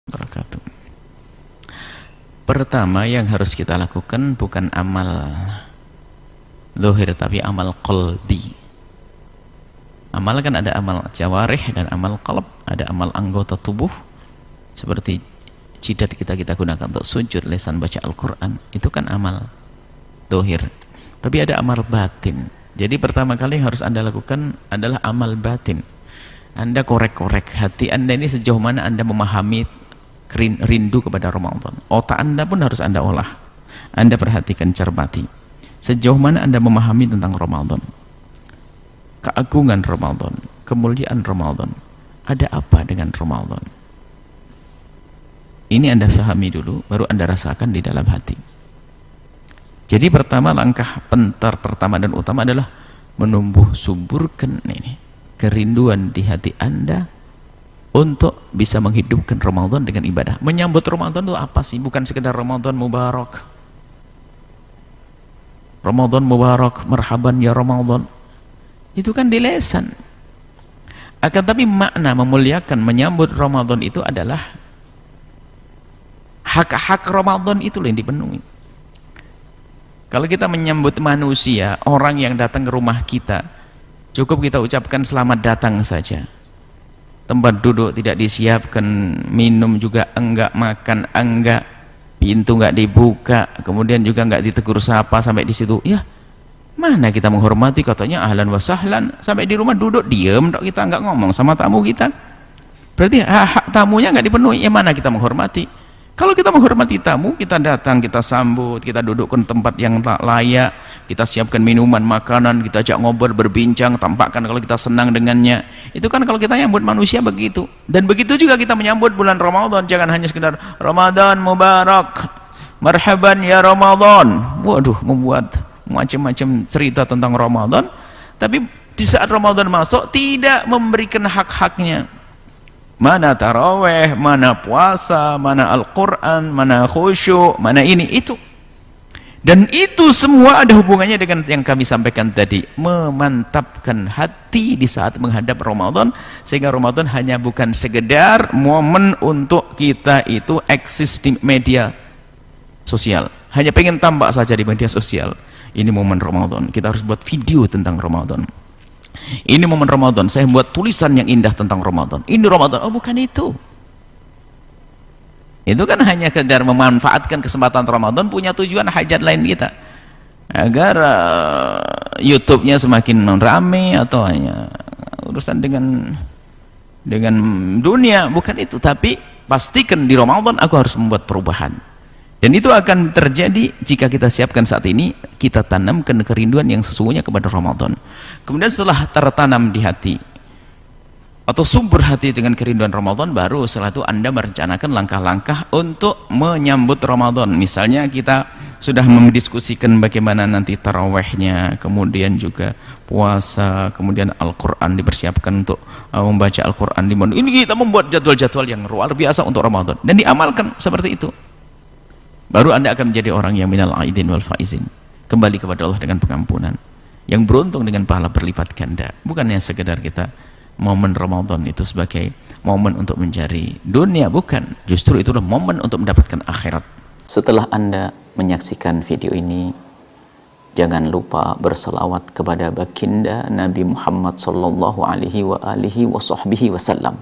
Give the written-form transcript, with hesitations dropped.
Wabarakatuh. Pertama yang harus kita lakukan bukan amal zahir tapi amal qalbi. Amal kan ada amal jawarih dan amal qalb, ada amal anggota tubuh seperti jidat kita gunakan untuk sujud, lisan baca Al-Quran, itu kan amal zahir. Tapi ada amal batin. Jadi pertama kali yang harus Anda lakukan adalah amal batin. Anda korek-korek hati Anda ini sejauh mana Anda memahami rindu kepada Ramadan. Otak Anda pun harus Anda olah. Anda perhatikan, cermati. Sejauh mana Anda memahami tentang Ramadan, keagungan Ramadan, kemuliaan Ramadan. Ada apa dengan Ramadan? Ini Anda fahami dulu, baru Anda rasakan di dalam hati. Jadi pertama, langkah pertama dan utama adalah menumbuh suburkan ini kerinduan di hati Anda untuk bisa menghidupkan Ramadan dengan ibadah. Menyambut Ramadan itu apa sih? Bukan sekedar Ramadan Mubarak, Ramadan Mubarak, marhaban ya Ramadan. Itu kan di lesan. Akan tapi makna memuliakan menyambut Ramadan itu adalah hak-hak Ramadan itu yang dipenuhi. Kalau kita menyambut manusia, orang yang datang ke rumah kita, cukup kita ucapkan selamat datang saja. Tempat duduk tidak disiapkan, minum juga enggak, makan enggak, pintu enggak dibuka, kemudian juga enggak ditegur sapa sampai di situ. Ya, mana kita menghormati? Katanya ahlan wa sahlan, sampai di rumah duduk diam, kita enggak ngomong sama tamu kita. Berarti hak tamunya enggak dipenuhi. Ya mana kita menghormati? Kalau kita menghormati tamu, kita datang, kita sambut, kita dudukkan tempat yang tak layak, kita siapkan minuman, makanan, kita ajak ngobrol, berbincang, tampakkan kalau kita senang dengannya. Itu kan kalau kita menyambut manusia begitu. Dan begitu juga kita menyambut bulan Ramadan, jangan hanya sekedar Ramadan Mubarak, marhaban ya Ramadan. Waduh, membuat macam-macam cerita tentang Ramadan, tapi di saat Ramadan masuk tidak memberikan hak-haknya. Mana taraweh, mana puasa, mana Al-Quran, mana khusyuk, mana ini, itu. Dan itu semua ada hubungannya dengan yang kami sampaikan tadi, memantapkan hati di saat menghadap Ramadan, sehingga Ramadan hanya bukan sekedar momen untuk kita itu eksis di media sosial, hanya pengen tampak saja di media sosial. Ini momen Ramadan, kita harus buat video tentang Ramadan. Ini momen Ramadan, saya buat tulisan yang indah tentang Ramadan. Ini Ramadan. Oh, bukan itu. Itu kan hanya sekedar memanfaatkan kesempatan Ramadan, punya tujuan hajat lain kita. Agar YouTube-nya semakin ramai, atau hanya urusan dengan dunia, bukan itu. Tapi pastikan di Ramadan aku harus membuat perubahan. Dan itu akan terjadi jika kita siapkan saat ini, kita tanamkan kerinduan yang sesungguhnya kepada Ramadan. Kemudian setelah tertanam di hati, atau sumber hati dengan kerinduan Ramadan, baru setelah itu Anda merencanakan langkah-langkah untuk menyambut Ramadan. Misalnya kita sudah mendiskusikan bagaimana nanti tarawehnya, kemudian juga puasa, kemudian Al-Quran dipersiapkan untuk membaca Al-Quran. Ini kita membuat jadwal-jadwal yang luar biasa untuk Ramadan, dan diamalkan seperti itu. Baru Anda akan menjadi orang yang minal aidin wal faizin, kembali kepada Allah dengan pengampunan, yang beruntung dengan pahala berlipat ganda. Bukannya sekedar kita momen Ramadan itu sebagai momen untuk mencari dunia, bukan. Justru itulah momen untuk mendapatkan akhirat. Setelah Anda menyaksikan video ini, jangan lupa berselawat kepada baginda Nabi Muhammad sallallahu alaihi wa alihi wa sahbihi wasallam.